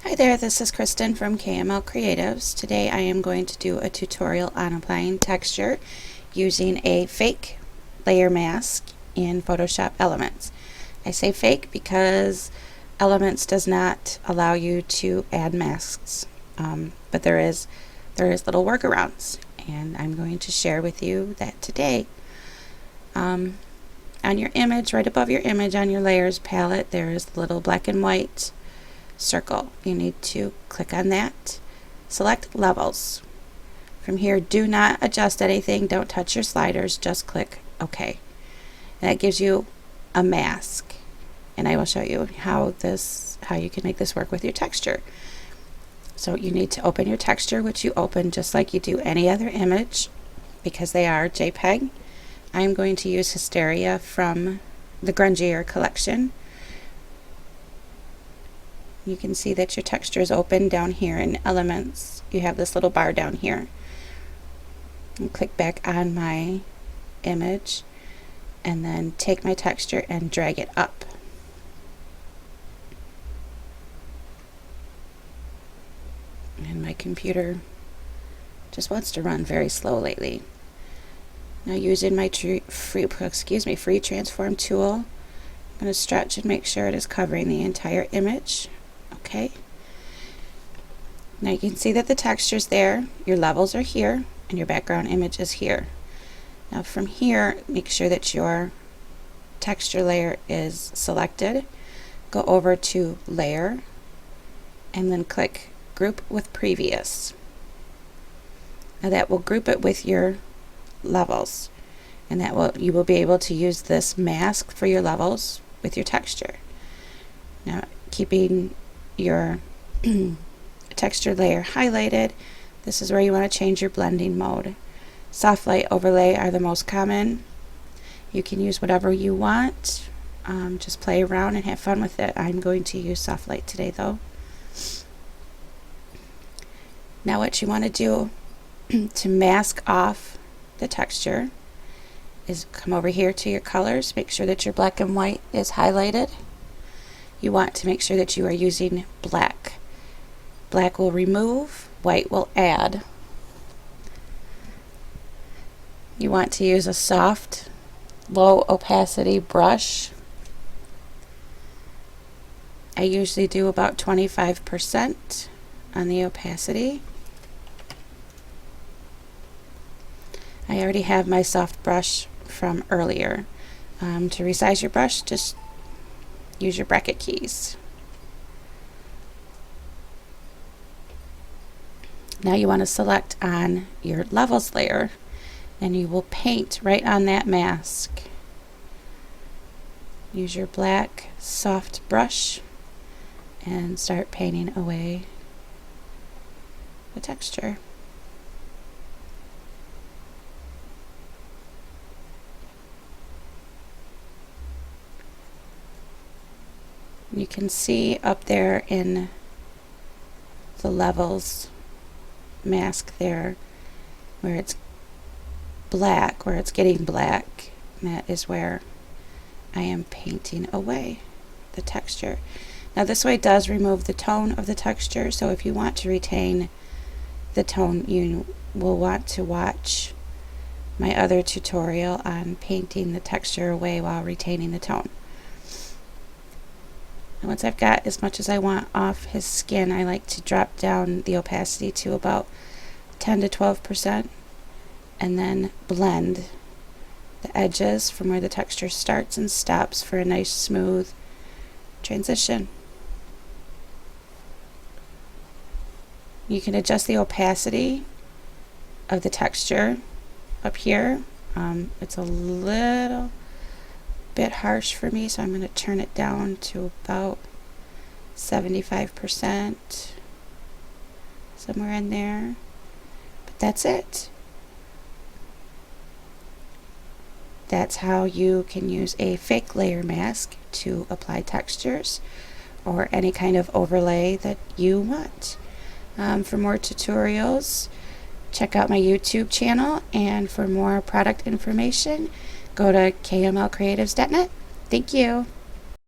Hi there, this is Kristen from KML Creatives. Today I am going to do a tutorial on applying texture using a fake layer mask in Photoshop Elements. I say fake because Elements does not allow you to add masks, but there is little workarounds, and I'm going to share with you that today. On your image, right above your image on your layers palette, there is the little black and white circle. You need to click on that, select levels. From here, do not adjust anything, don't touch your sliders, just click OK. And that gives you a mask, and I will show you how you can make this work with your texture. So you need to open your texture, which you open just like you do any other image because they are JPEG. I am going to use Hysteria from the Grungier collection. You can see that your texture is open down here in Elements. You have this little bar down here. And click back on my image and then take my texture and drag it up. And my computer just wants to run very slow lately. Now using my free transform tool, I'm going to stretch and make sure it is covering the entire image. Okay. Now you can see that the texture's there, your levels are here, and your background image is here. Now from here, make sure that your texture layer is selected. Go over to Layer, and then click Group with Previous. Now that will group it with your levels, and you will be able to use this mask for your levels with your texture. Now keeping your texture layer highlighted, this is where you want to change your blending mode. Soft light overlay are the most common. You can use whatever you want. Just play around and have fun with it. I'm going to use soft light today though. Now what you want to do to mask off the texture is come over here to your colors, make sure that your black and white is highlighted. You want to make sure that you are using black. Black will remove, white will add. You want to use a soft, low opacity brush. I usually do about 25% on the opacity. I already have my soft brush from earlier. To resize your brush, just use your bracket keys. Now you want to select on your levels layer, and you will paint right on that mask. Use your black soft brush and start painting away the texture. You can see up there in the levels mask there where it's black, where it's getting black, and that is where I am painting away the texture. Now this way does remove the tone of the texture, so if you want to retain the tone, you will want to watch my other tutorial on painting the texture away while retaining the tone. And once I've got as much as I want off his skin, I like to drop down the opacity to about 10 to 12% and then blend the edges from where the texture starts and stops for a nice smooth transition. You can adjust the opacity of the texture up here. It's a little bit harsh for me, so I'm going to turn it down to about 75%, somewhere in there. But that's it. That's how you can use a fake layer mask to apply textures or any kind of overlay that you want. For more tutorials, check out my YouTube channel, and for more product information, go to kmlcreatives.net. Thank you.